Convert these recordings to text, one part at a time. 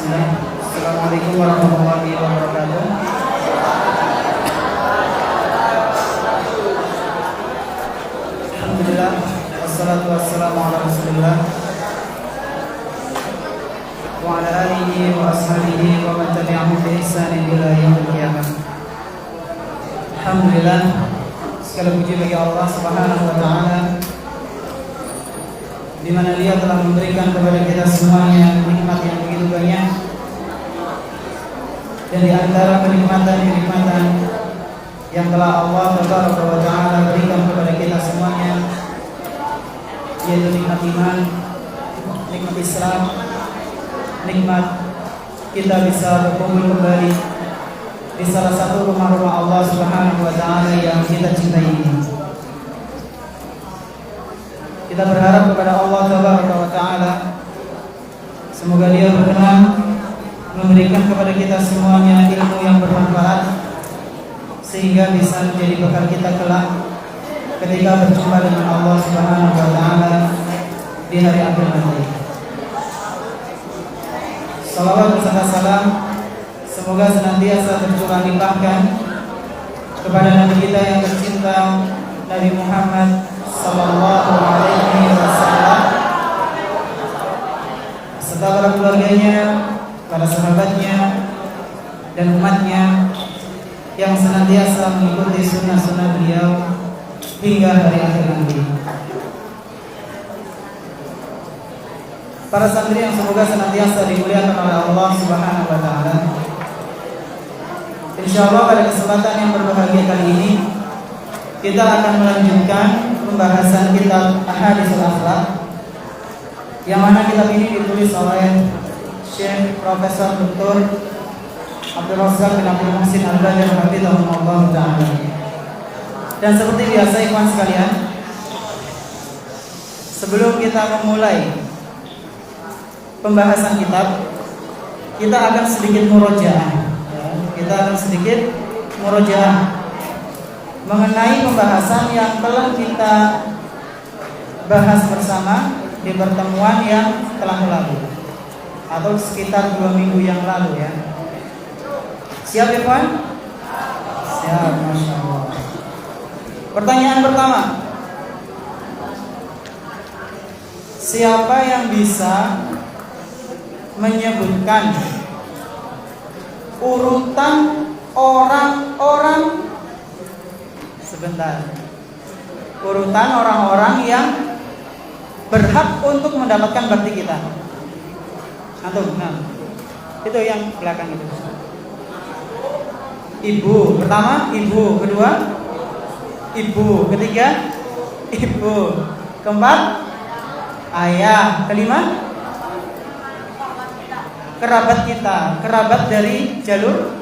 Bismillah. Assalamualaikum warahmatullahi wabarakatuh. Alhamdulillah, wassalatu wassalamu ala Rasulillah wa ala alihi wa ashabihi wa man tabi'ahum bi ihsanin ila yaumil qiyamah. Alhamdulillah, segala puji bagi Allah Subhanahu wa taala di mana Dia telah memberikan kepada kita semuanya nikmat yang begitu banyak. Dan di antara kenikmatan-kenikmatan yang telah Allah Tabaraka wa Ta'ala berikan kepada kita semuanya, yaitu nikmat iman, nikmat Islam, nikmat kita bisa berkumpul kembali di salah satu rumah-rumah Allah Subhanahu wa Ta'ala yang kita cintai ini. Kita berharap kepada Allah Tabaraka wa Ta'ala, semoga Dia berkenan memberikan kepada kita semuanya ilmu yang bermanfaat, sehingga bisa menjadi bekal kita kelak ketika berjumpa dengan Allah Subhanahu wa Ta'ala di hari akhir nanti. Salawat beserta salam semoga senantiasa tercurah limpahkan kepada Nabi kita yang tercinta, Nabi Muhammad sallallahu alaihi wasallam, serta para keluarganya, para sahabatnya, dan umatnya yang senantiasa mengikuti sunnah-sunnah beliau hingga hari akhir nanti. Para santri yang semoga senantiasa dimuliakan oleh Allah Subhanahu wa Ta'ala, insyaallah pada kesempatan yang berbahagia kali ini kita akan melanjutkan pembahasan kitab Ahaditsul Akhlaq, yang mana kitab ini ditulis oleh Syekh Profesor Dr. Abdul Razak bin Abdul Muhsin Al-Badr hafizahullah ta'ala. Dan seperti biasa ikhwan sekalian, sebelum kita memulai pembahasan kitab, kita akan sedikit murojaah. Kita akan sedikit murojaah mengenai pembahasan yang telah kita bahas bersama di pertemuan yang telah lalu, atau sekitar 2 minggu yang lalu ya. Siap ya kawan? Siap, Masya Allah. Pertanyaan pertama, siapa yang bisa menyebutkan urutan orang-orang, urutan orang-orang yang berhak untuk mendapatkan bakti kita? Antum, nah, itu yang belakang itu. Ibu, pertama ibu, kedua ibu, ketiga ibu, keempat ayah, kelima kerabat kita, kerabat dari jalur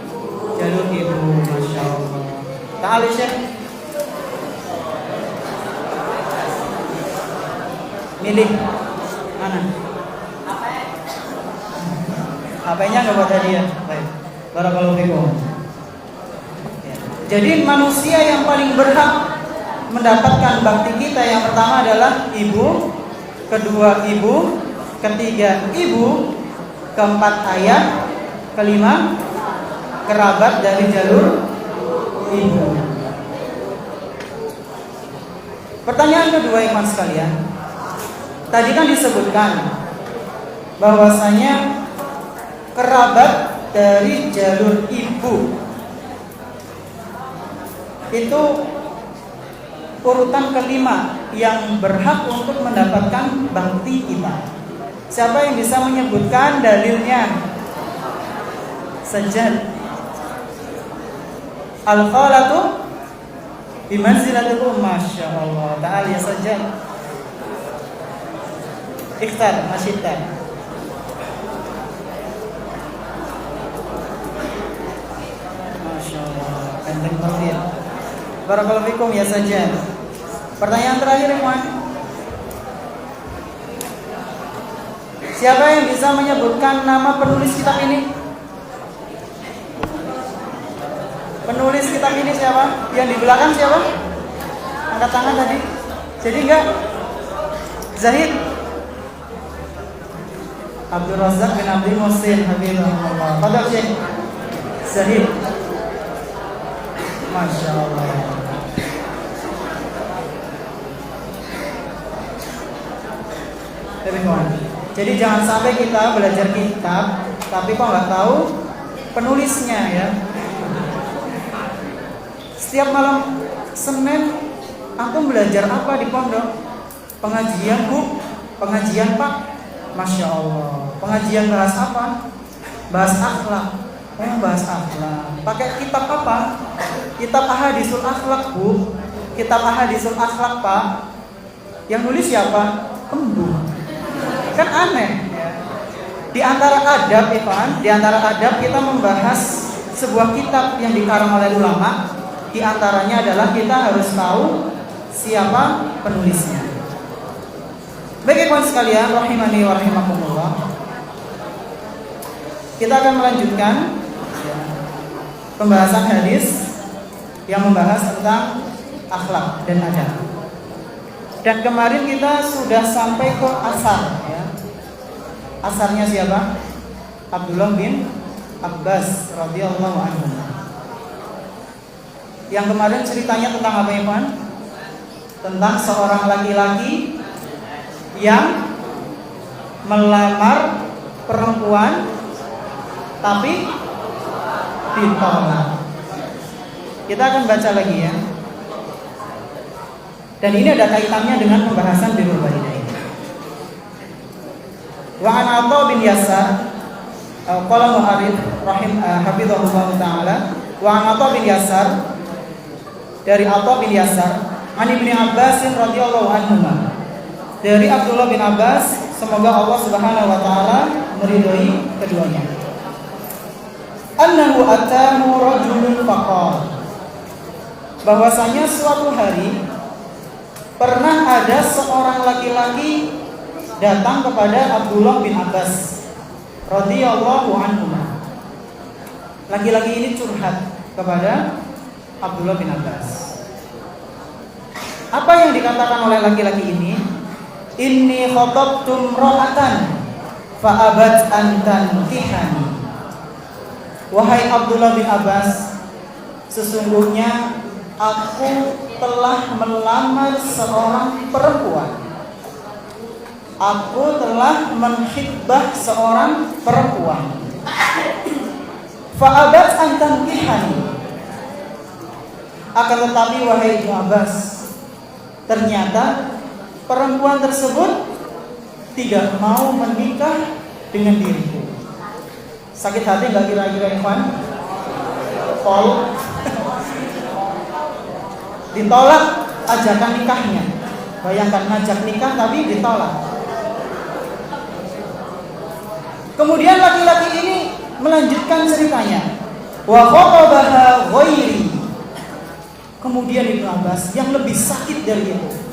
ibu. Masya Allah. Ta'ala Syekh, milih mana? HP-nya nggak buat hadiah. Baik. Barakallahu fikum. Jadi manusia yang paling berhak mendapatkan bakti kita yang pertama adalah ibu, kedua ibu, ketiga ibu, keempat ayah, kelima kerabat dari jalur ibu. Pertanyaan kedua ikhwan sekalian, tadi kan disebutkan bahwasanya kerabat dari jalur ibu itu urutan kelima yang berhak untuk mendapatkan bakti kita. Siapa yang bisa menyebutkan dalilnya? Sajjad. Al-khalatu bimanzilatil Masya Allah ta'ala ya Sajjad. Ikhtar, masyidtar. Masya Allah, pendek banget. Barakallahu fikum ya Sajjad. Pertanyaan terakhir ikhwan, siapa yang bisa menyebutkan nama penulis kitab ini? Penulis kitab ini siapa? Yang di belakang siapa? Angkat tangan tadi. Jadi enggak? Zahid? Abdul Razak bin Abdul Muhsin Habibullah. Fadal Syekh Zahid. Masya Allah. Jadi jangan sampai kita belajar kitab tapi kok nggak tahu penulisnya ya. Setiap malam Senin aku belajar apa di pondok? Pengajian Bu, pengajian Pak. Masya Allah. Pengajian bahas apa? Bahas akhlak. Bahas akhlak. Pakai kitab apa? Kitab Ahadisul Akhlak Bu. Kitab Ahadisul Akhlak Pak. Yang nulis siapa? Embu. Kan aneh ya. Di antara adab Ivan, di antara adab kita membahas sebuah kitab yang dikarang oleh ulama. Di antaranya adalah kita harus tahu siapa penulisnya. Baik ikhwan sekalian, rahimani wa rahimakumullah. Kita akan melanjutkan pembahasan hadis yang membahas tentang akhlak dan adab. Dan kemarin kita sudah sampai ke asar ya. Asarnya siapa? Abdullah bin Abbas radhiyallahu anhu. Yang kemarin ceritanya tentang apa ya, Pak? Tentang seorang laki-laki yang melamar perempuan tapi ditolak. Kita akan baca lagi ya. Dan ini ada kaitannya dengan pembahasan birrul walidain. Wa an Atha bin Yasar qala mu'arrikh hafizahullah taala wa an Atha bin Yasar dari Atha bin Yasar an Ibnu Abbas radhiyallahu anhu dari Abdullah bin Abbas, semoga Allah Subhanahu wa taala meridhoi keduanya. Annahu atamu rajulun faqala, bahwasanya suatu hari pernah ada seorang laki-laki datang kepada Abdullah bin Abbas radhiyallahu anhu. Laki-laki ini curhat kepada Abdullah bin Abbas. Apa yang dikatakan oleh laki-laki ini? Inni khatabtu imra'atan fa abat an tankihani. Wahai Abdullah bin Abbas, sesungguhnya aku telah melamar seorang perempuan. Aku telah menkhitbah seorang perempuan. Fa abat an tankihani. Akan tetapi wahai Ibnu Abbas, ternyata perempuan tersebut tidak mau menikah dengan diriku. Sakit hati nggak kira-kira Ikhwan? Ditolak ajakan nikahnya. Bayangkan ngajak nikah tapi ditolak. Kemudian laki-laki ini melanjutkan ceritanya. Wa khatabaha ghairi. Kemudian Ibnu Abbas yang lebih sakit dari itu,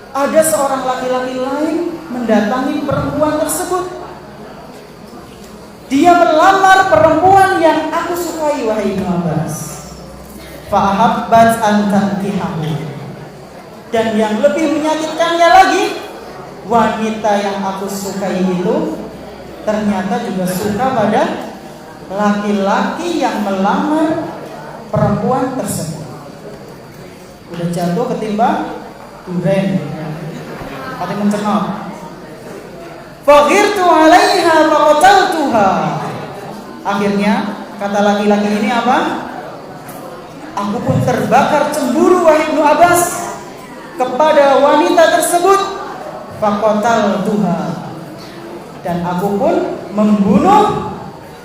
ada seorang laki-laki lain mendatangi perempuan tersebut. Dia melamar perempuan yang aku sukai, wahai Ibnu Abbas. Fa'ahabbat an tankihahu. Dan yang lebih menyakitkannya lagi, wanita yang aku sukai itu ternyata juga suka pada laki-laki yang melamar perempuan tersebut. Udah jatuh ketimba duren, hati mencengang. Faghirtu 'alaiha faqataltuha. Akhirnya kata laki-laki ini apa? Aku pun terbakar cemburu, wahai Ibnu Abbas, kepada wanita tersebut. Faqataltuha. Dan aku pun membunuh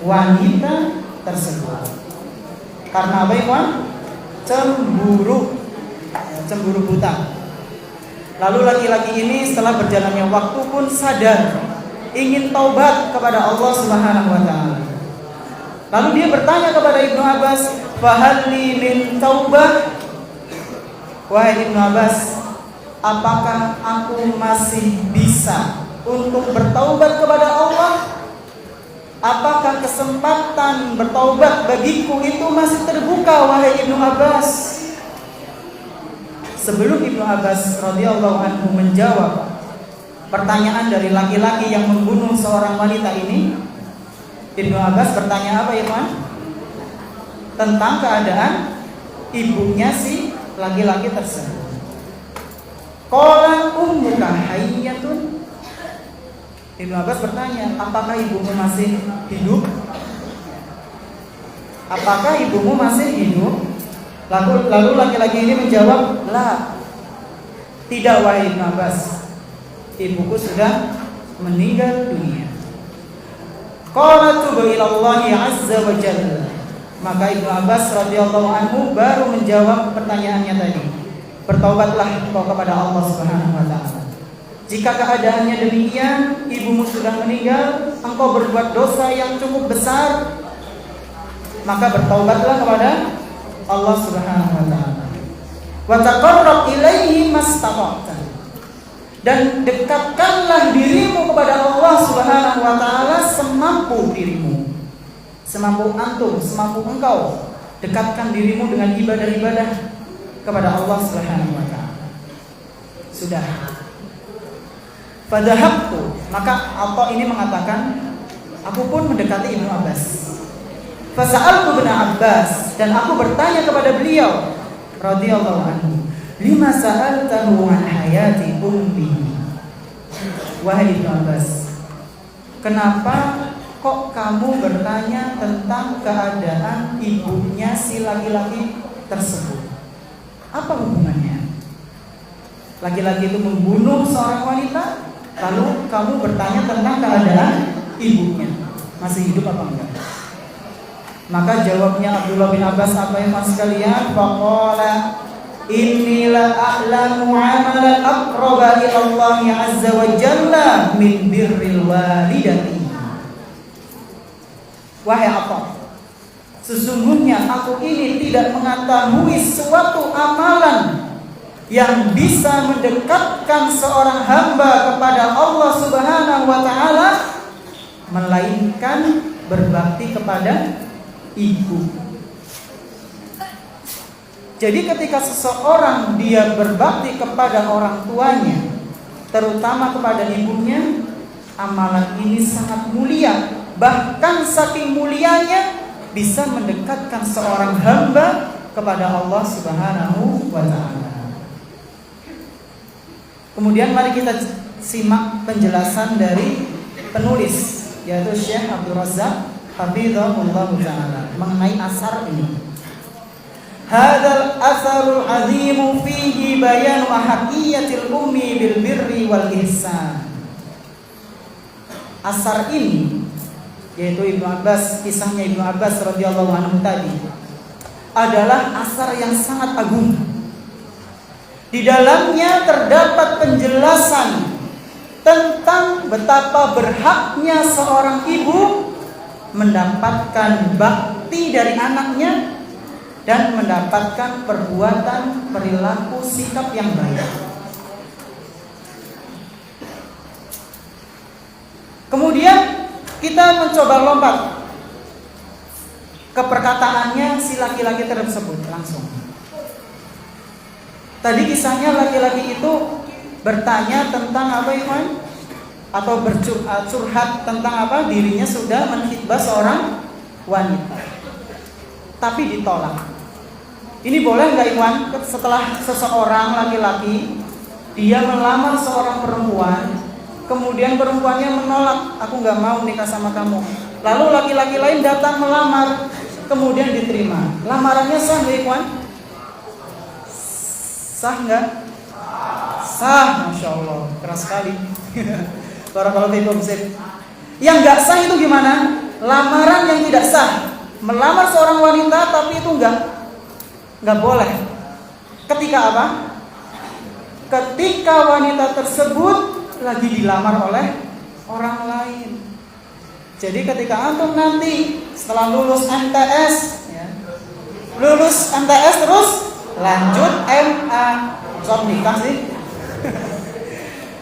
wanita tersebut. Karena apa, Ikhwan? Cemburu buta. Lalu laki-laki ini setelah berjalannya waktu pun sadar, ingin taubat kepada Allah Subhanahu wa taala. Lalu dia bertanya kepada Ibnu Abbas, "Fahalli min taubah?" Wahai Ibnu Abbas, apakah aku masih bisa untuk bertaubat kepada Allah? Apakah kesempatan bertaubat bagiku itu masih terbuka, wahai Ibnu Abbas? Sebelum Ibnu Abbas radhiyallahu anhu menjawab, pertanyaan dari laki-laki yang membunuh seorang wanita ini, Ibnu Abbas bertanya apa ya Tuan? Tentang keadaan ibunya si laki-laki tersebut. Qala ummuka hayyatun. Ibnu Abbas bertanya, apakah ibumu masih hidup? Apakah ibumu masih hidup? Lalu laki-laki ini menjawab, la, tidak wahai Ibnu Abbas, ibuku sudah meninggal dunia. Qala tubu ilallahi azza wa jalla. Maka Ibnu Abbas radhiyallahu anhu baru menjawab pertanyaannya tadi. Bertaubatlah engkau kepada Allah Subhanahu wa taala. Jika keadaannya demikian, ibumu sudah meninggal, engkau berbuat dosa yang cukup besar, maka bertaubatlah kepada Allah Subhanahu wa taala. Wa taqarrab ilaihi mastata'ta. Dan dekatkanlah dirimu kepada Allah Subhanahu wa taala semampu dirimu. Semampu antum, semampu engkau. Dekatkan dirimu dengan ibadah-ibadah kepada Allah Subhanahu wa taala. Sudah. Fadhahabtu, maka Atha ini mengatakan, aku pun mendekati Ibnu Abbas. Fasa'altu bin Abbas, dan aku bertanya kepada beliau radhiyallahu anhu, lima sa'altahu an hayati ummi. Wahai Ibnu Abbas, kenapa kok kamu bertanya tentang keadaan ibunya si laki-laki tersebut? Apa hubungannya? Laki-laki itu membunuh seorang wanita, lalu kamu bertanya tentang keadaan ibunya, masih hidup apa enggak? Maka jawabnya Abdullah bin Abbas apa yang mas sekalian? Faqala inni la a'lamu 'amalan aqraba ila Allah azza wa jalla min birril walidati. Wahai apa? Sesungguhnya aku ini tidak mengetahui suatu amalan yang bisa mendekatkan seorang hamba kepada Allah Subhanahu wa taala melainkan berbakti kepada ibu. Jadi ketika seseorang dia berbakti kepada orang tuanya, terutama kepada ibunya, amalan ini sangat mulia. Bahkan saking mulianya bisa mendekatkan seorang hamba kepada Allah Subhanahu wa taala. Kemudian mari kita simak penjelasan dari penulis, yaitu Syekh Abdul Razzaq hafizahullah ta'ala mengenai asar ini. Hadzal asarul azimu fihi bayanu ahadiyatil ummi bil birri wal ihsan. Asar ini, yaitu Ibnu Abbas, kisahnya Ibnu Abbas radhiyallahu anhu tadi, adalah asar yang sangat agung. Di dalamnya terdapat penjelasan tentang betapa berhaknya seorang ibu mendapatkan bakti dari anaknya dan mendapatkan perbuatan, perilaku, sikap yang baik. Kemudian kita mencoba lompat ke perkataannya si laki-laki tersebut langsung. Tadi kisahnya laki-laki itu bertanya tentang apa, Iman? Atau curhat tentang apa? Dirinya sudah menkhitbah seorang wanita, tapi ditolak. Ini boleh nggak, Iwan? Setelah seseorang laki-laki dia melamar seorang perempuan, kemudian perempuannya menolak, aku nggak mau nikah sama kamu. Lalu laki-laki lain datang melamar, kemudian diterima. Lamarannya sah nggak, Iwan? Sah nggak? Sah, masya Allah, keras sekali. Barakallahu fiikum. Yang nggak sah itu gimana? Lamaran yang tidak sah, melamar seorang wanita tapi itu nggak boleh. Ketika apa? Ketika wanita tersebut lagi dilamar oleh orang lain. Jadi ketika antum nanti setelah lulus MTS, ya, lulus MTS terus lanjut MA, soal nikah sih.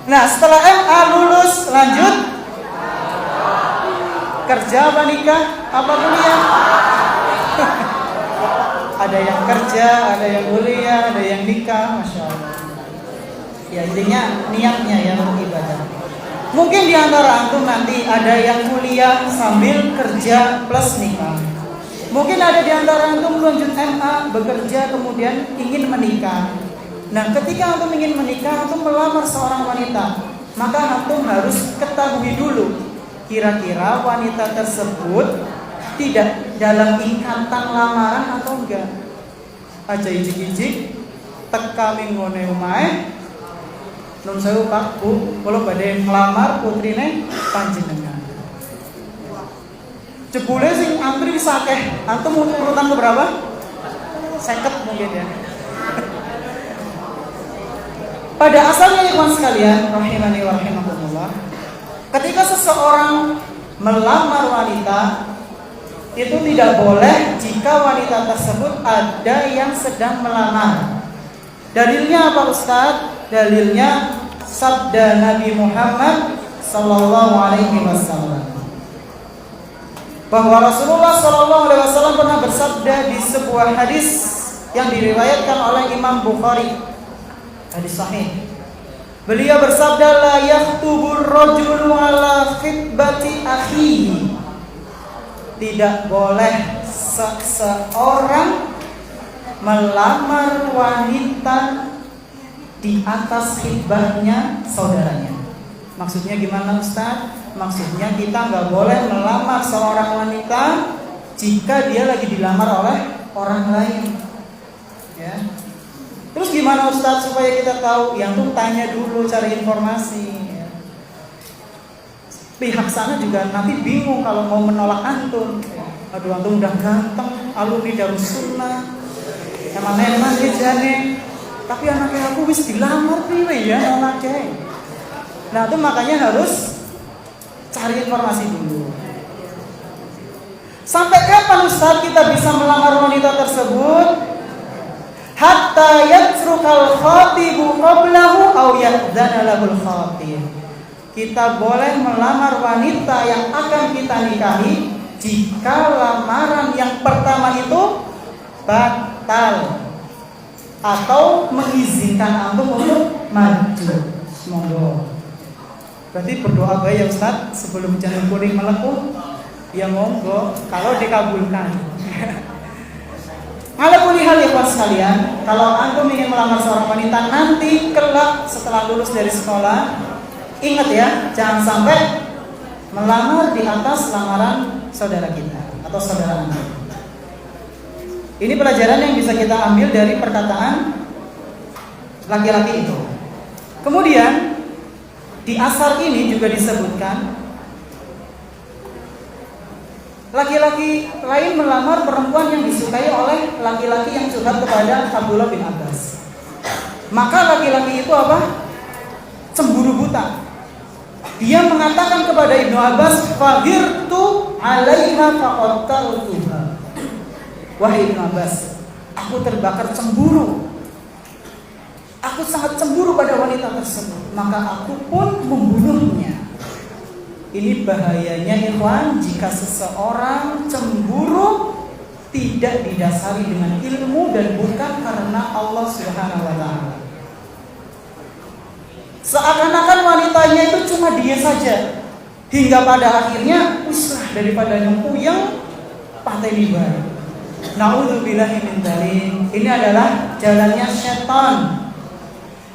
Nah setelah MA lulus lanjut kerja apa nikah apa kuliah? Ada yang kerja, ada yang kuliah, ada yang nikah, masya Allah. Ya intinya niatnya yang beribadah. Mungkin di antara antum nanti ada yang kuliah sambil kerja plus nikah. Mungkin ada di antara antum lanjut MA, bekerja kemudian ingin menikah. Nah, ketika antum ingin menikah, antum melamar seorang wanita, maka antum harus ketahui dulu kira-kira wanita tersebut tidak dalam ikatan lamaran atau enggak. Aja ijik-ijik teka minggone omahe nun sewu Pak Bu, kalau badhe nglamar putrine panjenengan. Jebule sing antri sakeh, antum urutan keberapa? 50 mungkin ya. Pada asalnya ikhwan sekalian, rahimani wa rahimakumullah, ketika seseorang melamar wanita, itu tidak boleh jika wanita tersebut ada yang sedang melamar. Dalilnya apa Ustaz? Dalilnya sabda Nabi Muhammad sallallahu alaihi wasallam, bahwa Rasulullah sallallahu alaihi wasallam pernah bersabda di sebuah hadis yang diriwayatkan oleh Imam Bukhari, hadis sahih. Beliau bersabda, la yahtubur rajulu ala khitbati akhihi. Tidak boleh seseorang melamar wanita di atas khitbahnya saudaranya. Maksudnya gimana Ustaz? Maksudnya kita nggak boleh melamar seorang wanita jika dia lagi dilamar oleh orang lain. Ya. Terus gimana Ustaz supaya kita tahu? Yang tuh tanya dulu, cari informasi. Ya. Pihak sana juga nanti bingung kalau mau menolak antum. Aduh, antum udah ganteng, alumni Darussunnah, emang jane. Tapi anaknya aku wis dilamar piye ya anaknya. Nah, itu makanya harus cari informasi dulu. Sampai kapan Ustaz kita bisa melamar wanita tersebut? Hatta yatrukal khatibu qablahu aw ya'dzana lahul khatib. Kita boleh melamar wanita yang akan kita nikahi jika lamaran yang pertama itu batal atau mengizinkan antum untuk maju. Monggo. Berarti berdoa baik ya Ustaz sebelum janur kuning melepuh. Ya monggo kalau dikabulkan. Ala kulli hal ikhwan sekalian, kalau antum ingin melamar seorang wanita nanti kelak setelah lulus dari sekolah, ingat ya, jangan sampai melamar di atas lamaran saudara kita atau saudara anda. Ini pelajaran yang bisa kita ambil dari perkataan laki-laki itu. Kemudian di asar ini juga disebutkan laki-laki lain melamar perempuan yang disukai oleh laki-laki yang curhat kepada Abdullah bin Abbas. Maka laki-laki itu apa? Cemburu buta. Dia mengatakan kepada Ibnu Abbas, "Faghirtu 'alaiha faqataltuha." Wahai Ibnu Abbas, aku terbakar cemburu. Aku sangat cemburu pada wanita tersebut, maka aku pun membunuhnya. Ini bahayanya ikhwan jika seseorang cemburu tidak didasari dengan ilmu dan bukan karena Allah Subhanahu wa taala. Seakan-akan wanitanya itu cuma dia saja, hingga pada akhirnya usah daripada nyempuyang pateni bae. Na'udzubillahi min dzalik. Ini adalah jalannya setan.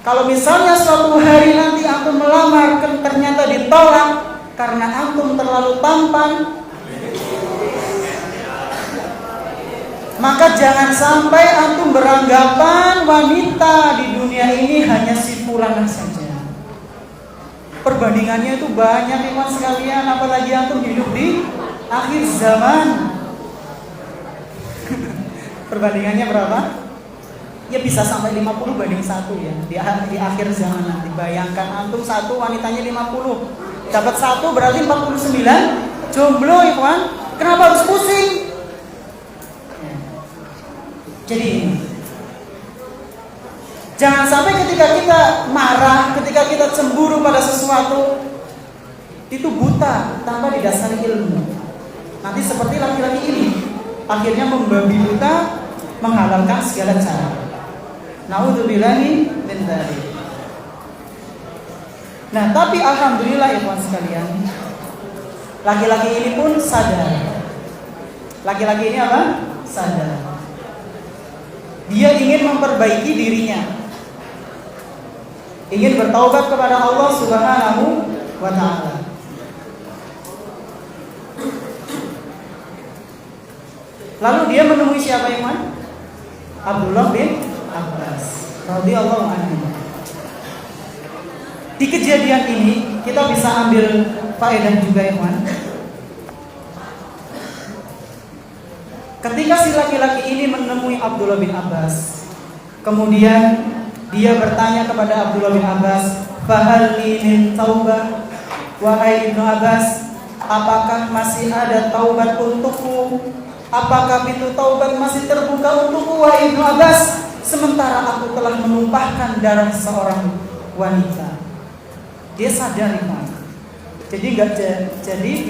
Kalau misalnya suatu hari nanti antum melamar ternyata ditolak karena antum terlalu tampan, maka jangan sampai antum beranggapan wanita di dunia ini hanya si fulanah saja. Perbandingannya itu banyak ikhwan sekalian, apalagi antum hidup di akhir zaman. Perbandingannya berapa? Ya bisa sampai 50 banding 1 ya. Di akhir zaman nanti. Bayangkan antum satu, wanitanya 50. Dapat 1 berarti 49. Jomblo ikhwan. Kenapa harus pusing? Jadi jangan sampai ketika kita marah, ketika kita cemburu pada sesuatu, itu buta tanpa didasari ilmu. Nanti seperti laki-laki ini, akhirnya membabi buta, menghalalkan segala cara. Na'udzubillahi min dzalik. Nah, tapi alhamdulillah ikhwan sekalian, laki-laki ini pun sadar. Laki-laki ini apa? Sadar. Dia ingin memperbaiki dirinya, ingin bertaubat kepada Allah Subhanahu wa ta'ala. Lalu dia menemui siapa, ikhwan? Abdullah bin Abbas radhiyallahu anhu. Di kejadian ini kita bisa ambil faedah juga, ikhwan. Ketika si laki-laki ini menemui Abdullah bin Abbas, kemudian dia bertanya kepada Abdullah bin Abbas, "Fahal min taubah?" Wahai Ibnu Abbas, apakah masih ada taubat untukku? Apakah pintu taubat masih terbuka untukku, wahai Ibnu Abbas? Sementara aku telah menumpahkan darah seorang wanita. Dia sadar, ikhwan. Jadi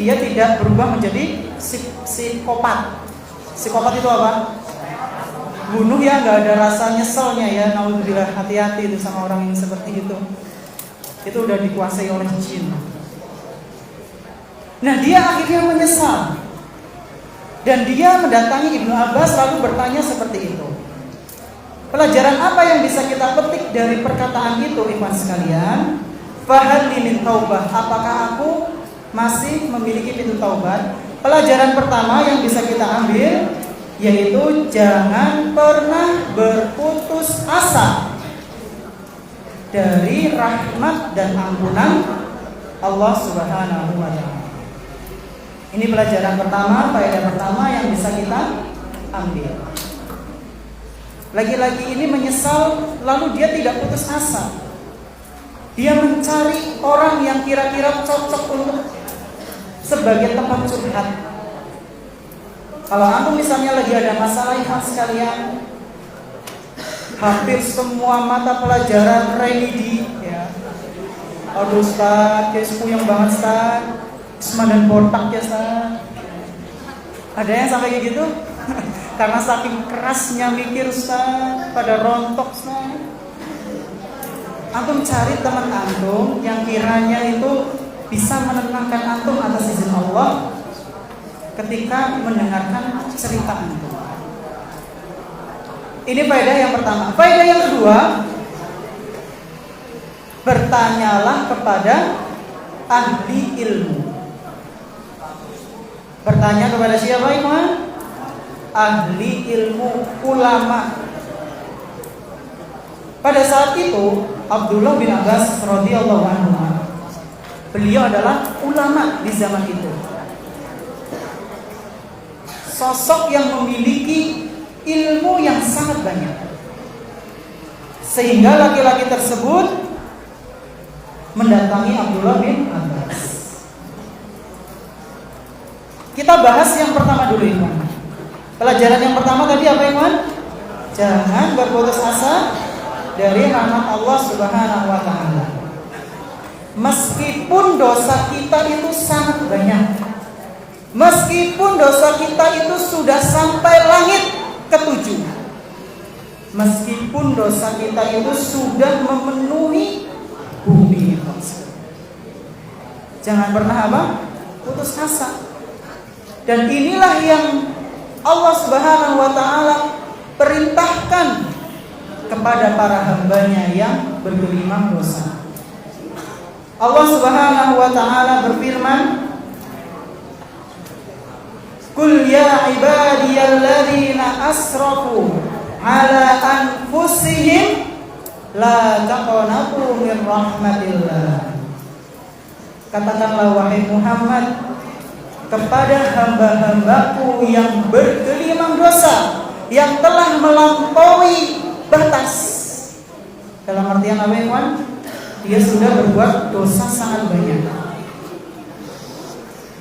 dia tidak berubah menjadi psikopat. Psikopat itu apa? Bunuh ya, nggak ada rasa nyeselnya ya. Naudzubillah, hati-hati itu sama orang yang seperti itu. Itu udah dikuasai oleh jin. Nah, dia akhirnya menyesal. Dan dia mendatangi Ibnu Abbas lalu bertanya seperti itu. Pelajaran apa yang bisa kita petik dari perkataan itu, ikhwan sekalian? Fahal min taubah, apakah aku masih memiliki pintu taubat? Pelajaran pertama yang bisa kita ambil yaitu jangan pernah berputus asa dari rahmat dan ampunan Allah Subhanahu wa ta'ala. Ini pelajaran pertama, faedah pertama yang bisa kita ambil. Laki-laki ini menyesal, lalu dia tidak putus asa. Dia mencari orang yang kira-kira cocok untuk sebagai tempat curhat. Kalau antum misalnya lagi ada masalah, ikhwan sekalian, hampir semua mata pelajaran religi ya. Aduh Ustaz, kayak sepuyeng banget Ustaz, semandan botak ya Ustaz. Ada yang sampai kayak gitu? Karena saking kerasnya mikir Ustaz, pada rontok Ustaz. Antum cari teman antum yang kiranya itu bisa menenangkan antum atas izin Allah ketika mendengarkan cerita antum. Ini faedah yang pertama. Faedah yang kedua, bertanyalah kepada ahli ilmu. Bertanya kepada siapa, ikhwan? Ahli ilmu, ulama. Pada saat itu Abdullah bin Abbas radhiyallahu anhu, beliau adalah ulama di zaman itu. Sosok yang memiliki ilmu yang sangat banyak. Sehingga laki-laki tersebut mendatangi Abdullah bin Abbas. Kita bahas yang pertama dulu, ikhwan. Pelajaran yang pertama tadi apa, ikhwan? Jangan berputus asa dari rahmat Allah Subhanahu wa ta'ala. Meskipun dosa kita itu sangat banyak, meskipun dosa kita itu sudah sampai langit ketujuh, meskipun dosa kita itu sudah memenuhi bumi, jangan pernah apa? Putus asa. Dan inilah yang Allah Subhanahu wa ta'ala perintahkan kepada para hambanya yang bergelimang dosa. Allah Subhanahu wa ta'ala berfirman, "Qul ya ibadiyalladzina asrafu ala anfusihim la taqnatu min rahmatillah." Katakanlah wahai Muhammad kepada hamba-hambaku yang bergelimang dosa, yang telah melampaui batas. Dalam artian apa, ikhwan? Dia sudah berbuat dosa sangat banyak.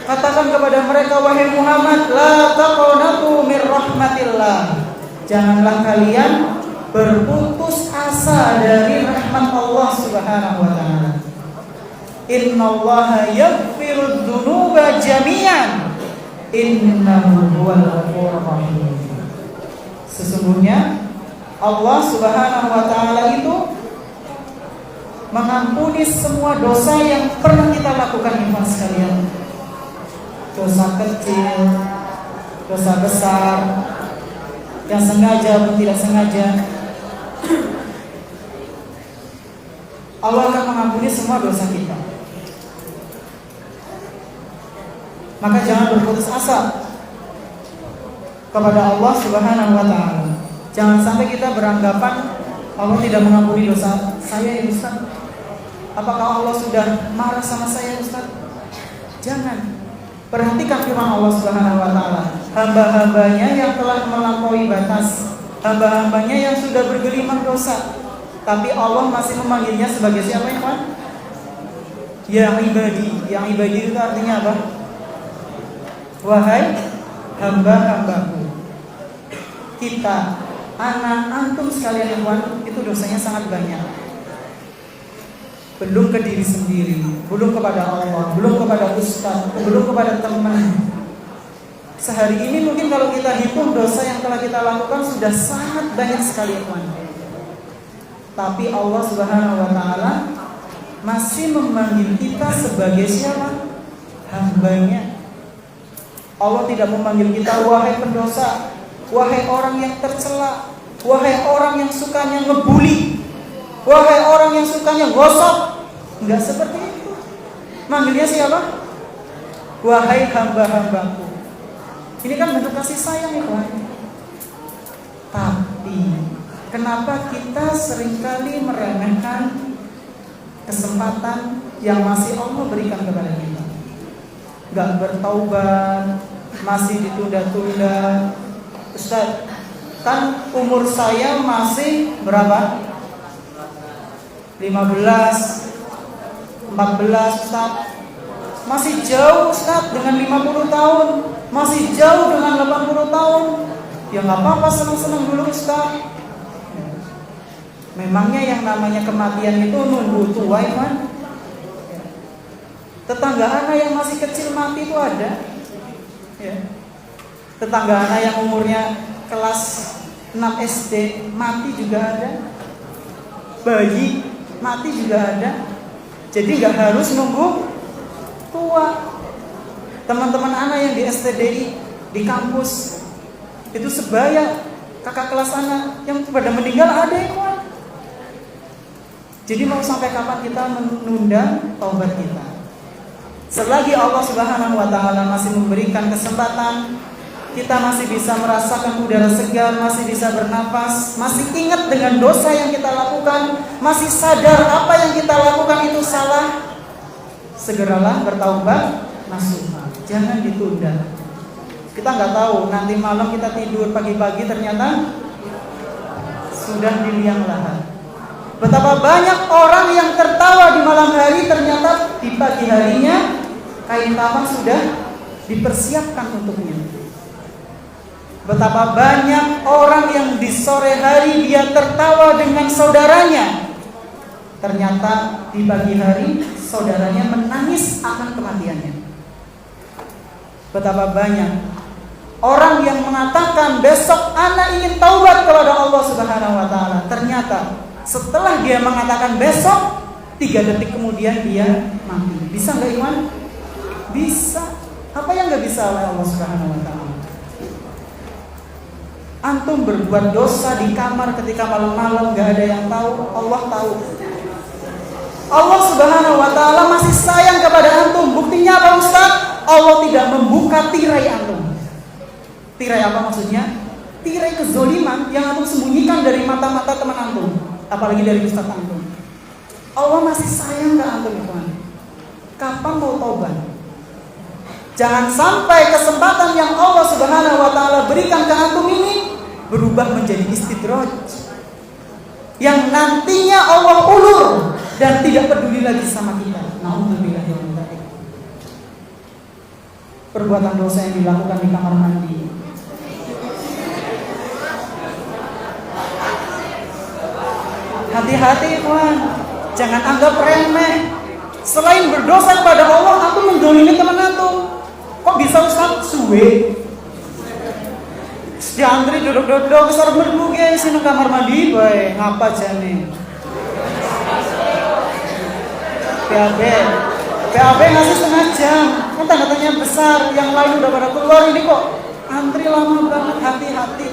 Katakan kepada mereka, wahai Muhammad, la taqnatu min rahmatillah. Janganlah kalian berputus asa dari rahmat Allah Subhanahu wa ta'ala. Innallaha yaghfirudz dzunuba jami'an innahu huwal ghafurur rahim. Sesungguhnya Allah Subhanahu wa ta'ala itu mengampuni semua dosa yang pernah kita lakukan, ikhwan sekalian. Dosa kecil, dosa besar, yang sengaja maupun tidak sengaja. Allah akan mengampuni semua dosa kita. Maka jangan berputus asa kepada Allah Subhanahu wa taala. Jangan sampai kita beranggapan Allah tidak mengampuni dosa saya, ya Ustaz. Apakah Allah sudah marah sama saya, Ustaz? Jangan. Perhatikan firman Allah Subhanahu wa taala. Hamba-hambanya yang telah melampaui batas, hamba-hambanya yang sudah bergelimang dosa, tapi Allah masih memanggilnya sebagai siapa, ikhwan? Ya ibadi. Yang ibadi itu artinya apa? Wahai hamba-hambaku. Kita, anak antum sekalian, ikhwan, itu dosanya sangat banyak. Belum ke diri sendiri, belum kepada Allah, belum kepada ustaz, belum kepada teman. Sehari ini mungkin kalau kita hitung dosa yang telah kita lakukan sudah sangat banyak sekali, ikhwan. Tapi Allah Subhanahu wa taala masih memanggil kita sebagai siapa? Hambanya. Allah tidak memanggil kita wahai pendosa, wahai orang yang tercela, wahai orang yang sukanya ngebully, wahai orang yang sukanya gosok. Enggak seperti itu. Manggilnya siapa? Wahai hamba-hambaku. Ini kan bentuk kasih sayang, ya kawan. Tapi kenapa kita seringkali meremehkan kesempatan yang masih Allah berikan kepada kita? Enggak bertaubat, masih ditunda-tunda. Ustaz, kan umur saya masih berapa? 15, 14, Ustaz. Masih jauh, Ustaz, dengan 50 tahun. Masih jauh dengan 80 tahun. Ya nggak apa-apa, senang-senang dulu, Ustaz. Memangnya yang namanya kematian itu nunggu tua, Iman? Tetangga anak yang masih kecil mati itu ada. Ya. Tetangga anak yang umurnya kelas 6 SD mati juga ada. Bayi mati juga ada. Jadi nggak harus nunggu tua. Teman-teman anak yang di STDI, di kampus, itu sebaya kakak kelas anak yang pada meninggal ada, ya kawan. Jadi mau sampai kapan kita menunda taubat kita? Selagi Allah Subhanahu wa taala masih memberikan kesempatan, kita masih bisa merasakan udara segar, masih bisa bernapas, masih ingat dengan dosa yang kita lakukan, masih sadar apa yang kita lakukan itu salah, segeralah bertaubat nasuha. Jangan ditunda. Kita nggak tahu nanti malam kita tidur, pagi-pagi ternyata sudah di liang lahat. Betapa banyak orang yang tertawa di malam hari, ternyata di pagi harinya kain kafan sudah dipersiapkan untuknya. Betapa banyak orang yang di sore hari dia tertawa dengan saudaranya, ternyata di pagi hari saudaranya menangis akan kematiannya. Betapa banyak orang yang mengatakan besok anak ingin taubat kepada Allah Subhanahu wa taala, ternyata setelah dia mengatakan besok, 3 detik kemudian dia mati. Bisa nggak, Iwan? Bisa. Apa yang nggak bisa oleh Allah Subhanahu wa taala? Antum berbuat dosa di kamar ketika malam-malam nggak ada yang tahu, Allah tahu. Allah Subhanahu wa taala masih sayang kepada antum. Buktinya apa, Ustaz? Allah tidak membuka tirai antum. Tirai apa maksudnya? Tirai kezoliman yang antum sembunyikan dari mata-mata teman antum, apalagi dari ustaz antum. Allah masih sayang ke antum, teman. Kapan mau taubat? Jangan sampai kesempatan yang Allah Subhanahu wa taala berikan ke antum ini berubah menjadi istidraj, yang nantinya Allah ulur dan tidak peduli lagi sama kita. Nauzubillah min dzalik. Perbuatan dosa yang dilakukan di kamar mandi, hati-hati, Tuhan. Jangan anggap remeh. Selain berdosa kepada Allah, aku mendolimi teman antum. Kok bisa, Ustaz? Suwe diantri duduk-duduk besar berbuke sini kamar mandi, boy. Ngapa jane? PAB. PAB ngasih setengah jam, kan tanda tanya besar, yang lain udah pada keluar, ini kok antri lama banget, hati-hati.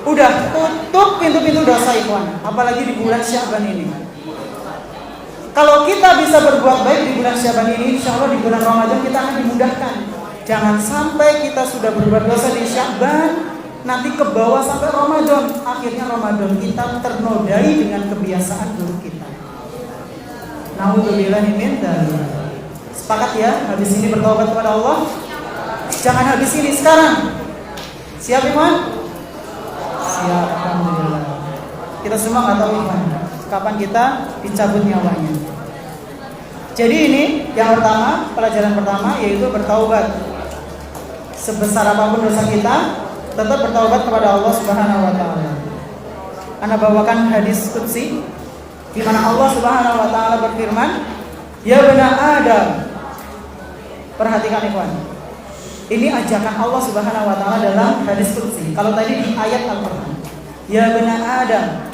Udah tutup pintu-pintu dosa ikhwan, apalagi di bulan Syaban ini. Kalau kita bisa berbuat baik di bulan Syaban ini, insya Allah di bulan Ramadan kita akan dimudahkan. Jangan sampai kita sudah berbuat dosa di Syaban, nanti ke bawah sampai Ramadan. Akhirnya Ramadan kita ternodai dengan kebiasaan buruk kita. Nauzubillahi min dzalik. Sepakat ya, habis ini bertobat kepada Allah. Jangan habis ini, sekarang. Siap iman? Siap, alhamdulillah. Kita semua nggak tahu iman kapan kita dicabut nyawanya. Jadi ini yang pertama, pelajaran pertama yaitu bertaubat. Sebesar apapun dosa kita, tetap bertaubat kepada Allah Subhanahu wa taala. Ana bawakan hadis qudsi di mana Allah Subhanahu wa taala berfirman, "Ya bani Adam." Perhatikan ikhwan. Ini ajakan Allah Subhanahu wa taala dalam hadis qudsi. Kalau tadi di ayat Al-Qur'an, "Ya bani Adam."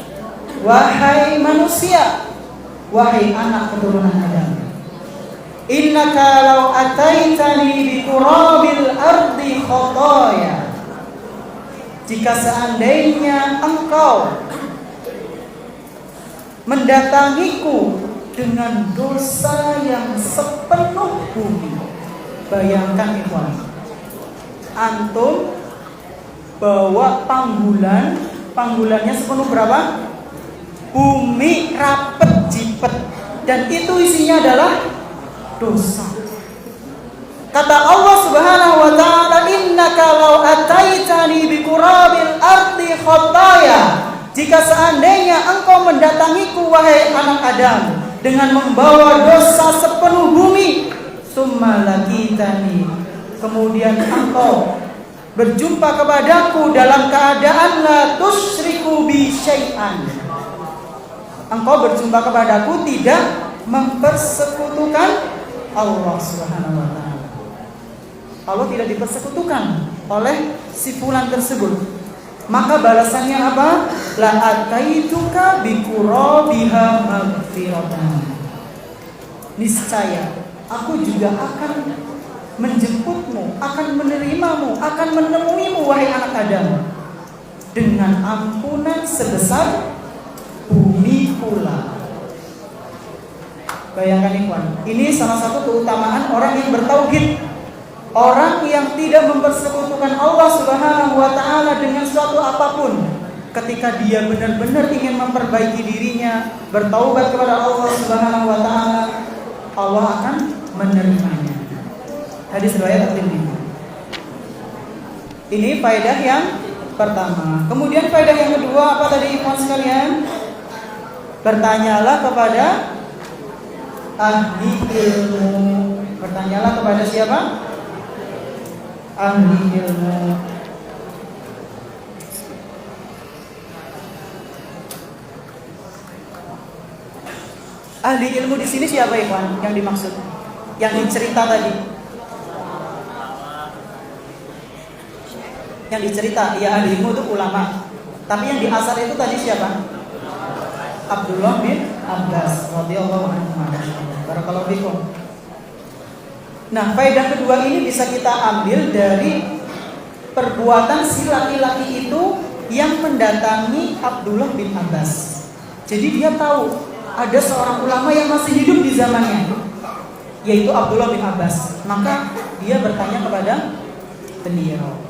Wahai manusia, wahai anak keturunan Adam. Innaka law ataitani bi qurabil ardi khataya. Jika seandainya engkau mendatangiku dengan dosa yang sepenuh bumi. Bayangkan ikhwan, antum bawa panggulannya sepenuh berapa? Bumi rapet jipet, dan itu isinya adalah dosa. Kata Allah Subhanahu wa taala, "Innaka law ataitani bi qurabil ardi khataya." Jika seandainya engkau mendatangiku wahai anak Adam dengan membawa dosa sepenuh bumi, summa laqitani, kemudian engkau berjumpa kepadaku dalam keadaan la tusyriku bi syai'an. Engkau berjumpa kepadaku tidak mempersekutukan Allah Subhanahu wa taala. Allah tidak dipersekutukan oleh si fulan tersebut. Maka balasannya apa? La ataituka bi qurabiha maghfiratan. Niscaya aku juga akan menjemputmu, akan menerimamu, akan menemuimu wahai anak Adam dengan ampunan sebesar bumi pula. Bayangkan ikhwan, ini salah satu keutamaan orang yang bertauhid, orang yang tidak mempersekutukan Allah Subhanahu wa taala dengan suatu apapun. Ketika dia benar-benar ingin memperbaiki dirinya, bertaubat kepada Allah Subhanahu wa taala, Allah akan menerimanya. Hadis riwayat At-Tirmidzi. Ini faedah yang pertama. Kemudian faedah yang kedua apa tadi ikhwan sekalian? Bertanyalah kepada ahli ilmu. Bertanyalah kepada siapa? Ahli ilmu. Ahli ilmu di sini siapa ikhwan yang dimaksud? Yang dicerita tadi. Yang dicerita, ya ahli ilmu itu ulama. Tapi yang di asar itu tadi siapa? Abdullah bin Abbas radhiyallahu anhu. Barakallahu fikum. Nah, faedah kedua ini bisa kita ambil dari perbuatan si laki-laki itu yang mendatangi Abdullah bin Abbas. Jadi dia tahu ada seorang ulama yang masih hidup di zamannya, yaitu Abdullah bin Abbas. Maka dia bertanya kepada beliau.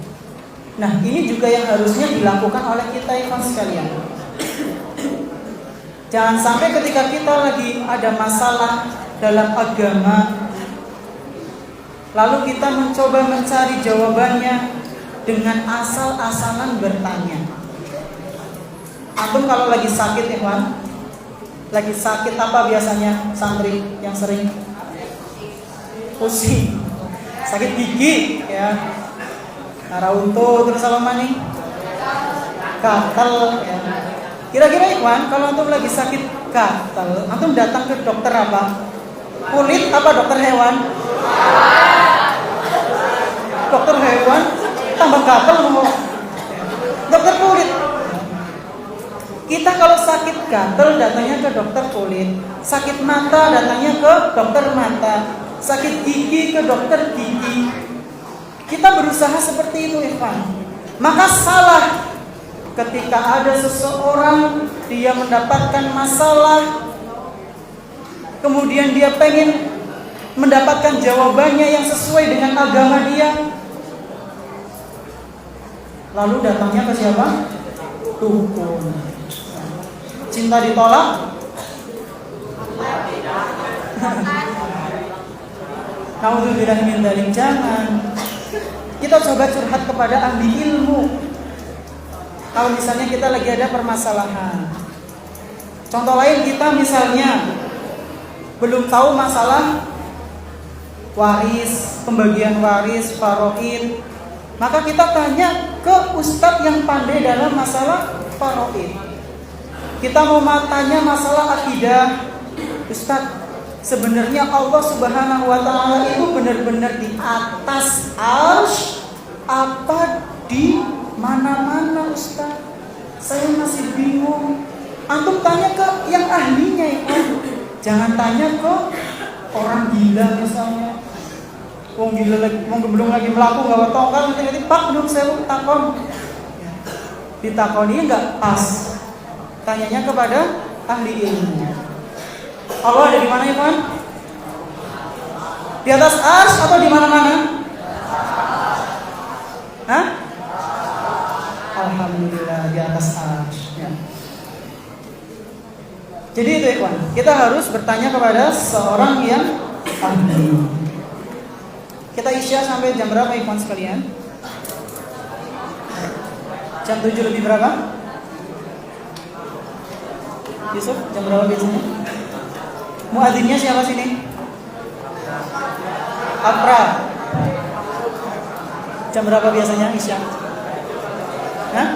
Nah, ini juga yang harusnya dilakukan oleh kita ikhwan sekalian. Jangan sampai ketika kita lagi ada masalah dalam agama, lalu kita mencoba mencari jawabannya dengan asal-asalan bertanya. Antum kalau lagi sakit ikhwan, lagi sakit apa biasanya santri yang sering? Pusing, sakit gigi ya, narauto, terus apa maning? Gatal ya. Kira-kira ikhwan, kalau antum lagi sakit gatal, antum datang ke dokter apa? Kulit apa dokter hewan? Dokter hewan tambah gatal mau dokter kulit. Kita kalau sakit gatal datangnya ke dokter kulit, sakit mata datangnya ke dokter mata, sakit gigi ke dokter gigi. Kita berusaha seperti itu, Ikhwan. Maka salah ketika ada seseorang dia mendapatkan masalah, kemudian dia pengen mendapatkan jawabannya yang sesuai dengan agama dia, lalu datangnya ke siapa? Dukun. Cinta ditolak? Naudzubillah min dzalik, jangan. Kita coba curhat kepada ahli ilmu. Kalau misalnya kita lagi ada permasalahan. Contoh lain, kita misalnya belum tahu masalah waris, pembagian waris, faraid, maka kita tanya ke ustadz yang pandai dalam masalah faraid. Kita mau tanya masalah akidah, Ustadz, sebenarnya Allah Subhanahu wa Ta'ala itu benar-benar di atas arsy apa di mana-mana, Ustadz? Saya masih bingung. Antum tanya ke yang ahlinya itu. Jangan tanya ke orang gila misalnya. Wong gila lagi, wong belum lagi melaku gawa tongkat, nanti Pak belum saya takon. Ditakoni enggak pas. Tanyanya kepada ahli ilmu. Allah ada di mana, Ikhwan? Di atas arsy atau di mana-mana? Hah? Alhamdulillah di atas arsy. Ya. Jadi itu, Ikhwan, kita harus bertanya kepada seorang yang ahli. Kita isya sampai jam berapa, Ikhwan sekalian? Jam 7 lebih berapa? Yusuf, jam berapa biasanya? Muadzinnya siapa sini? Afra. Jam berapa biasanya isya? Hah?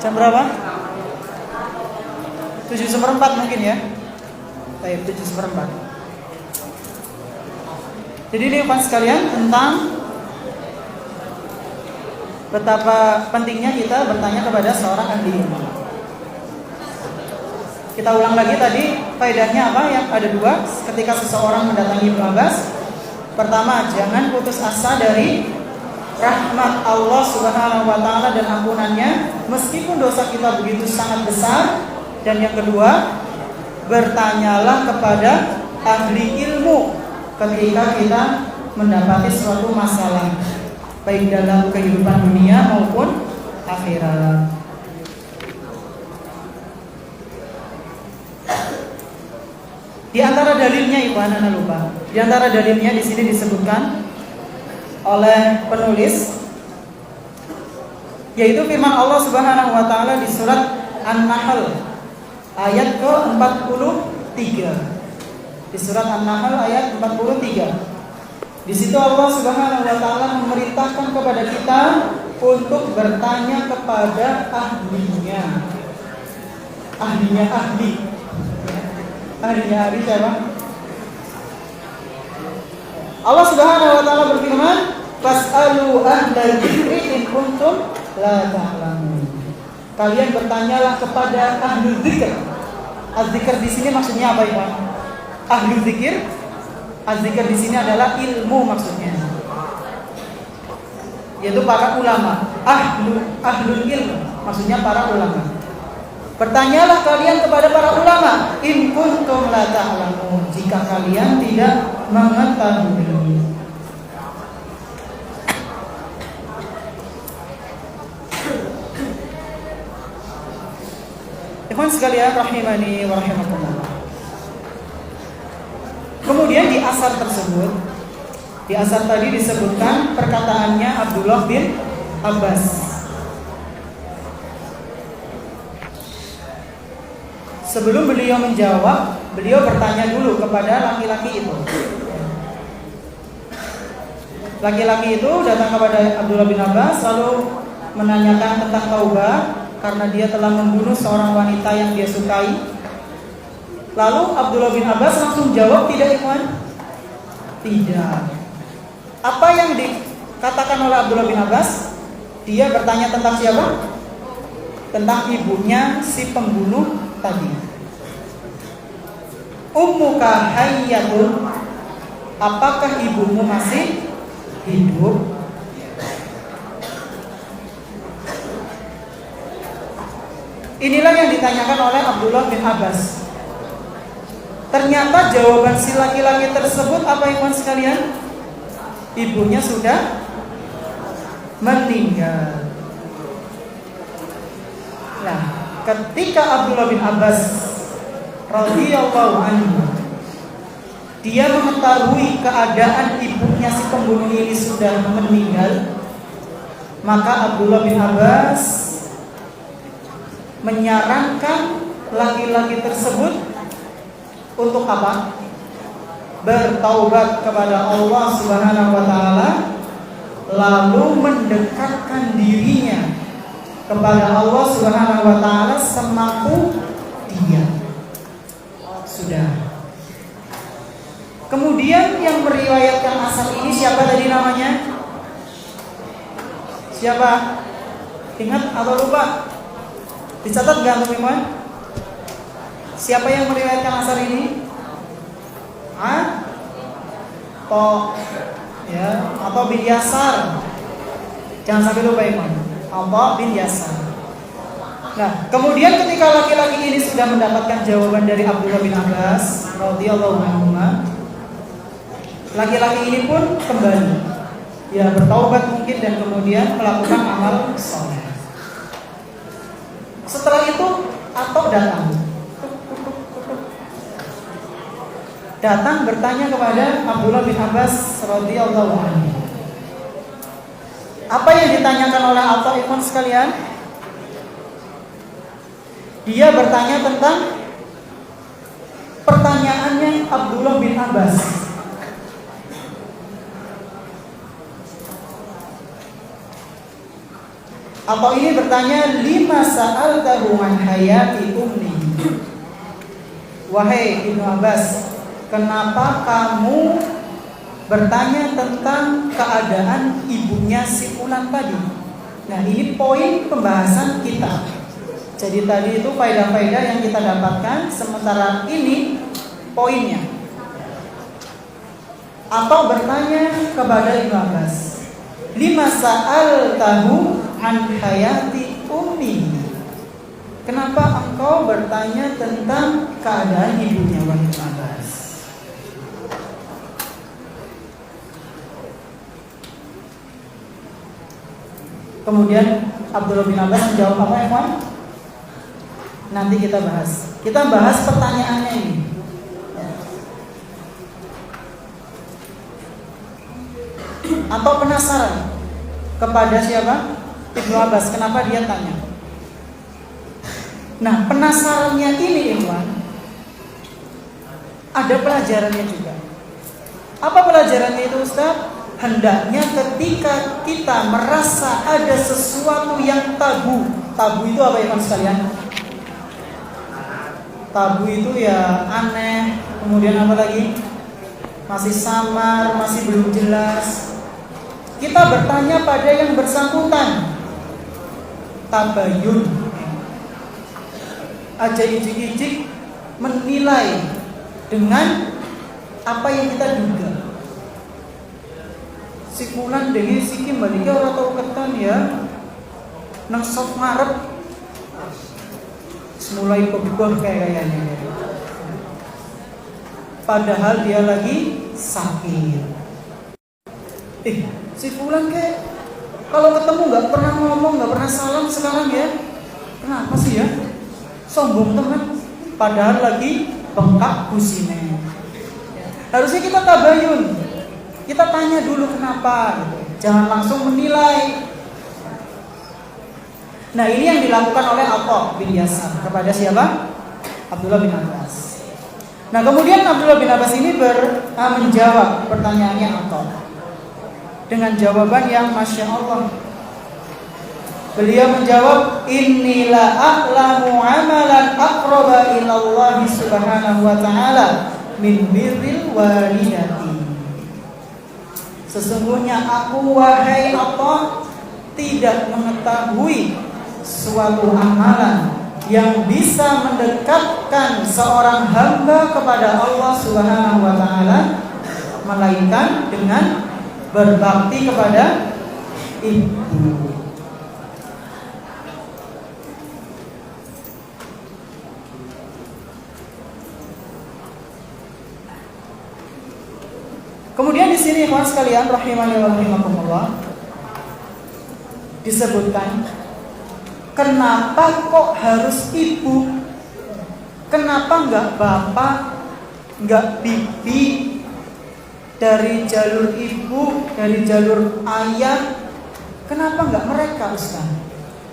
Jam berapa? 7:15 mungkin ya? Baik, 7:15. Jadi ini Pak sekalian tentang betapa pentingnya kita bertanya kepada seorang ahli ilmu. Kita ulang lagi tadi faedahnya apa? Yang ada dua ketika seseorang mendatangi Ibnu Abbas. Pertama, jangan putus asa dari rahmat Allah Subhanahu wa Ta'ala dan ampunannya meskipun dosa kita begitu sangat besar. Dan yang kedua, bertanyalah kepada ahli ilmu ketika kita mendapati suatu masalah baik dalam kehidupan dunia maupun akhirat. Di antara dalilnya, Ikhwan, Anda lupa. Di antara dalilnya di sini disebutkan oleh penulis, yaitu firman Allah Subhanahu wa Ta'ala di surat An-Nahl ayat ke-43. Di surat An-Nahl ayat 43. Di situ Allah Subhanahu wa Ta'ala memerintahkan kepada kita untuk bertanya kepada ahlinya. Ahlinya ahli. Ahlinya ahli siapa? Allah Subhanahu wa Ta'ala berfirman, "Fas'alu ahlal dzikri in kuntum la ta'lamun." Kalian bertanyalah kepada ahli dzikir. Az-dzikir di sini maksudnya apa, Ikhwan? Ahli dzikir. Az-dzikir di sini adalah ilmu maksudnya. Yaitu para ulama. Ahlul ilmu maksudnya para ulama. Bertanyalah kalian kepada para ulama, in kuntum la ta'lamun, jika kalian tidak mengetahui. Ikhwan sekalian rahimani wa rahimakumullah. Kemudian di asar tersebut, di asar tadi disebutkan perkataannya Abdullah bin Abbas. Sebelum beliau menjawab, beliau bertanya dulu kepada laki-laki itu. Laki-laki itu datang kepada Abdullah bin Abbas lalu menanyakan tentang taubat karena dia telah membunuh seorang wanita yang dia sukai. Lalu Abdullah bin Abbas langsung jawab, tidak, Ikhwan? Tidak. Apa yang dikatakan oleh Abdullah bin Abbas? Dia bertanya tentang siapa? tentang ibunya si pembunuh tadi. Ummuka hayyatun, apakah ibumu masih hidup? Inilah yang ditanyakan oleh Abdullah bin Abbas. Ternyata jawaban si laki-laki tersebut apa, ikhwan sekalian? Ibunya sudah meninggal. Nah, ketika Abdullah bin Abbas radhiyallahu anhu dia mengetahui keadaan ibunya si pembunuh ini sudah meninggal, maka Abdullah bin Abbas menyarankan laki-laki tersebut untuk apa? Bertaubat kepada Allah Subhanahu wa taala, lalu mendekatkan dirinya kepada Allah Subhanahu wa taala semampu dia. Sudah. Kemudian yang meriwayatkan asar ini siapa tadi namanya? Siapa? Ingat atau lupa? Dicatat gak teman-teman? Siapa yang meriwayatkan asar ini? Atau bin Yasar. Jangan sampai lupa iman. Atau bin Yasar. Nah, kemudian ketika laki-laki ini sudah mendapatkan jawaban dari Abdullah bin Abbas radhiyallahu anhu, laki-laki ini pun kembali, ya bertaubat mungkin dan kemudian melakukan amal saleh. Setelah itu Atok datang bertanya kepada Abdullah bin Abbas radhiyallahu anhu. Apa yang ditanyakan oleh Atok, ikhwan sekalian? Dia bertanya tentang pertanyaannya Abdullah bin Abbas. Atau ini bertanya, lima sa'altahu an hayati ummi. Wahai Ibnu Abbas, kenapa kamu bertanya tentang keadaan ibunya si fulan tadi? Nah, ini poin pembahasan kita. Jadi tadi itu faedah-faedah yang kita dapatkan, sementara ini poinnya. Atau bertanya kepada Ibnu Abbas, lima sa'altahu an hayati ummi. Kenapa engkau bertanya tentang keadaan ibunya, wahai Ibnu Abbas? Kemudian Abdullah bin Abbas menjawab apa, ya kawan? Nanti kita bahas. Kita bahas pertanyaannya ini. Atau penasaran kepada siapa? Ibnu Abbas, kenapa dia tanya? Nah, penasarannya ini, ikhwan, ada pelajarannya juga. Apa pelajarannya itu, Ustaz? Hendaknya ketika kita merasa ada sesuatu yang tabu. Tabu itu apa, ikhwan sekalian? Tabu itu ya aneh. Kemudian apa lagi? Masih samar, masih belum jelas. Kita bertanya pada yang bersangkutan. Tabayun, aja ijik-ijik menilai dengan apa yang kita duga. Si fulan dengan si kembali ke orang tahu ketan ya, nang sok ngarep, mulai pegor kayaknya. Padahal dia lagi sakit. Si fulan kayak kalau ketemu nggak pernah ngomong, nggak pernah salam, sekarang ya kenapa sih ya? Sombong teman. Padahal lagi bengkak kusine. Harusnya kita tabayun. Kita tanya dulu kenapa, gitu. Jangan langsung menilai. Nah, ini yang dilakukan oleh Atok bin Yasar kepada siapa? Abdullah bin Abbas. Nah, kemudian Abdullah bin Abbas ini menjawab pertanyaannya Atok dengan jawaban yang Masya Allah. Beliau menjawab, Innila a'lamu amalan aqraba ilallahi subhanahu wa ta'ala min birril walidati. Sesungguhnya aku, wahai Atok, tidak mengetahui suatu amalan yang bisa mendekatkan seorang hamba kepada Allah Subhanahu wa taala melainkan dengan berbakti kepada ibu. Kemudian di sini ikhwan sekalian rahimani wa rahimakumullah disebutkan kenapa kok harus ibu? Kenapa enggak bapak, enggak bibi? Dari jalur ibu, dari jalur ayah, kenapa enggak mereka Ustaz?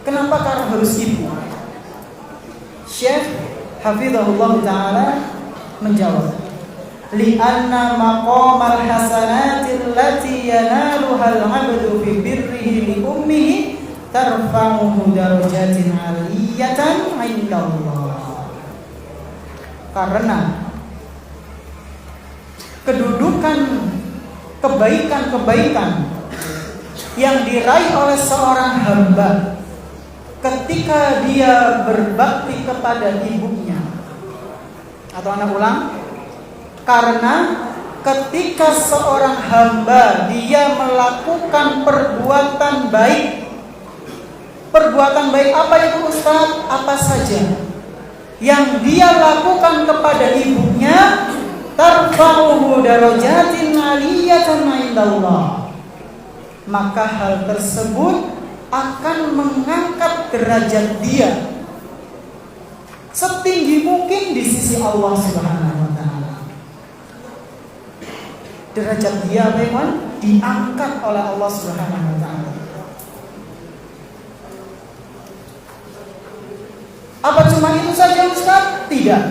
Kenapa karena harus ibu? Syekh hafizahullah ta'ala menjawab, li'anna maqamal hasanati allati yanaluha al-'abdu fi birrihi li ummihi tarfa'uhu darajatin 'aliyatan 'inda Allah. Karena kedudukan kebaikan-kebaikan yang diraih oleh seorang hamba ketika dia berbakti kepada ibunya. Atau anak ulang, karena ketika seorang hamba dia melakukan perbuatan baik apa itu Ustaz? Apa saja yang dia lakukan kepada ibunya, tarfa'uhu darajatin 'aliyatan 'indallah, maka hal tersebut akan mengangkat derajat dia setinggi mungkin di sisi Allah Subhanahu wa taala. Derajat dia memang diangkat oleh Allah Subhanahu wa taala. Apa cuma itu saja Ustaz? Tidak.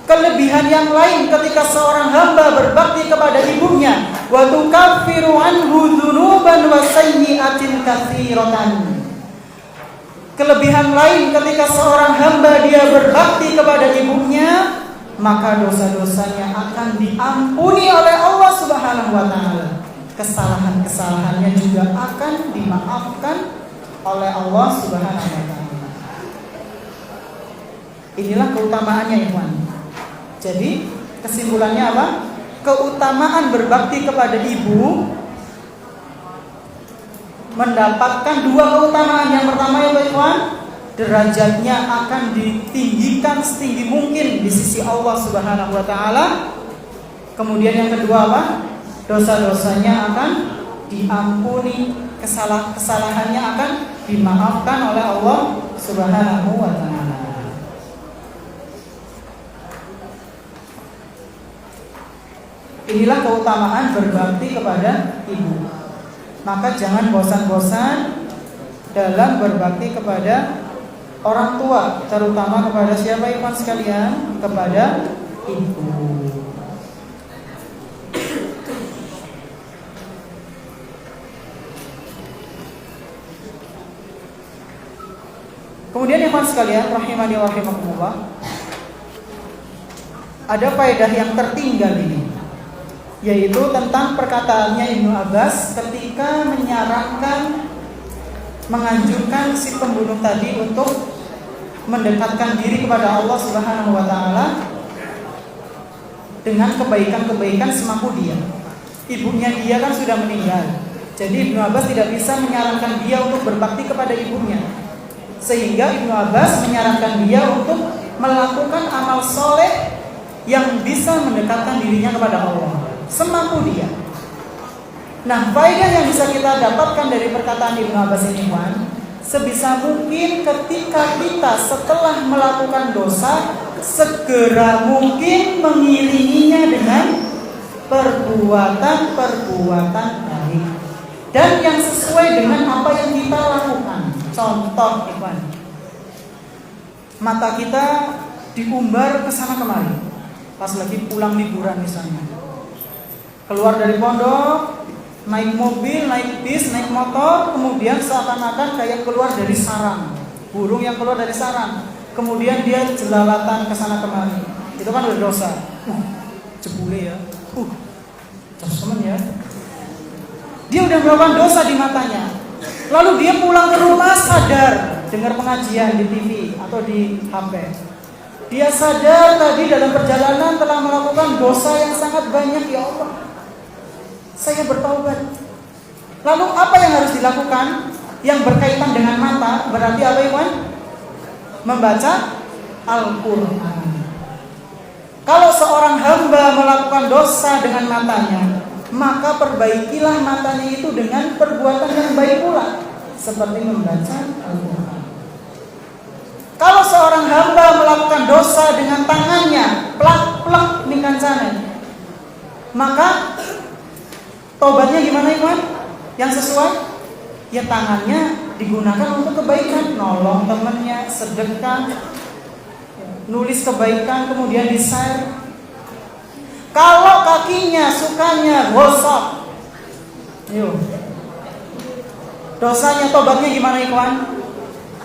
Kelebihan yang lain ketika seorang hamba berbakti kepada ibunya, wa tukaffiru anhu dzunuban wa sayyi'atin katsiratan. Kelebihan lain ketika seorang hamba dia berbakti kepada ibunya, maka dosa-dosanya akan diampuni oleh Allah Subhanahu wa taala. Kesalahan-kesalahannya juga akan dimaafkan oleh Allah Subhanahu wa taala. Inilah keutamaannya, ikhwan. Jadi kesimpulannya apa? Keutamaan berbakti kepada ibu mendapatkan dua keutamaan. Yang pertama ya ikhwan, derajatnya akan ditinggikan setinggi mungkin di sisi Allah Subhanahu wa taala. Kemudian yang kedua apa? Dosa-dosanya akan diampuni, kesalahannya akan dimaafkan oleh Allah Subhanahu wa taala. Inilah keutamaan berbakti kepada ibu. Maka jangan bosan-bosan dalam berbakti kepada orang tua, terutama kepada siapa ikhwan sekalian? Kepada ibu. Kemudian ikhwan sekalian rahimani wa rahimakumullah, ada faedah yang tertinggal ini, yaitu tentang perkataannya Ibnu Abbas ketika menganjurkan si pembunuh tadi untuk mendekatkan diri kepada Allah Subhanahu wa taala dengan kebaikan-kebaikan semampu dia. Ibunya dia kan sudah meninggal. Jadi Ibnu Abbas tidak bisa menyarankan dia untuk berbakti kepada ibunya. Sehingga Ibnu Abbas menyarankan dia untuk melakukan amal soleh yang bisa mendekatkan dirinya kepada Allah semampu dia. Nah, faedah yang bisa kita dapatkan dari perkataan Ibnu Abbas ini, Wan, sebisa mungkin ketika kita setelah melakukan dosa, segera mungkin mengiringinya dengan perbuatan-perbuatan baik dan yang sesuai dengan apa yang kita lakukan. Contoh, Ikhwan, mata kita diumbar ke sana kemari pas lagi pulang liburan misalnya. Keluar dari pondok, naik mobil, naik bis, naik motor, kemudian seakan-akan kayak keluar dari sarang, burung yang keluar dari sarang. Kemudian dia jelalatan ke sana kemari. Itu kan udah dosa. Jebule ya. Teman ya. Dia udah melakukan dosa di matanya. Lalu dia pulang ke rumah sadar, dengar pengajian di TV atau di HP. Dia sadar tadi dalam perjalanan telah melakukan dosa yang sangat banyak, ya Allah, saya bertaubat. Lalu apa yang harus dilakukan? Yang berkaitan dengan mata berarti apa, Iwan? Membaca Al-Quran. Kalau seorang hamba melakukan dosa dengan matanya, maka perbaikilah matanya itu dengan perbuatan yang baik pula, seperti membaca Al-Quran. Kalau seorang hamba melakukan dosa dengan tangannya, plak-plak mikancana, maka tobatnya gimana, Iwan? Yang sesuai? Ya tangannya digunakan untuk kebaikan, nolong temannya, sedekah, nulis kebaikan, kemudian di-share. Kalau kakinya sukanya gosok, yuk, dosanya, tobatnya gimana, Iwan?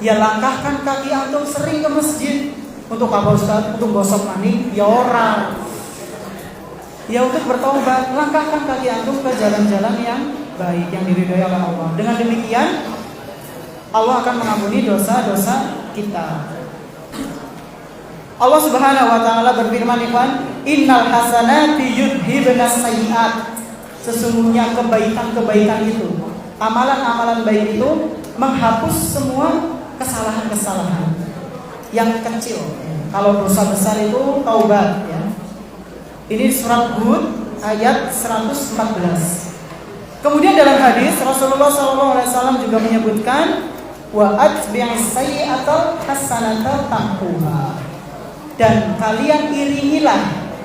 Ya langkahkan kaki antum sering ke masjid. Untuk apa, Ustaz? Untuk gosok maning? Ya orang. Ya untuk bertobat, langkahkan kaki antum ke jalan-jalan yang baik, yang diridhai oleh Allah. Dengan demikian Allah akan mengampuni dosa-dosa kita. Allah Subhanahu wa taala berfirman, Ikhwan, innal hasanati yudhibnas sayyi'at. Sesungguhnya kebaikan-kebaikan itu, amalan-amalan baik itu menghapus semua kesalahan-kesalahan yang kecil. Kalau dosa besar itu taubat, ya. Ini surat Hud ayat 114. Kemudian dalam hadis Rasulullah SAW juga menyebutkan wa atbi'is sayyi'atal hasanata tamhuha. Dan kalian iringilah,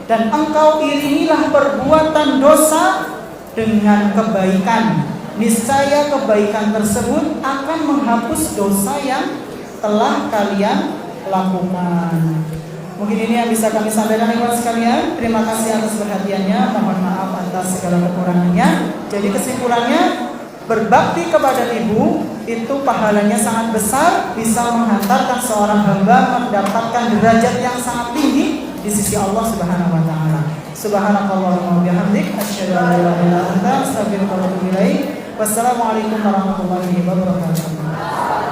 dan engkau iringilah perbuatan dosa dengan kebaikan. Niscaya kebaikan tersebut akan menghapus dosa yang telah kalian lakukan. Mungkin ini yang bisa kami sampaikan, ibu sekalian. Terima kasih atas perhatiannya. Mohon maaf atas segala kekurangannya. Jadi kesimpulannya, berbakti kepada ibu itu pahalanya sangat besar, bisa menghantarkan seorang hamba mendapatkan derajat yang sangat tinggi di sisi Allah Subhanahu wa taala. Subhanakallahumma wa bihamdik, asyhadu an la ilaha illa anta, astaghfiruka wa atubu ilaik. Wassalamualaikum warahmatullahi wabarakatuh.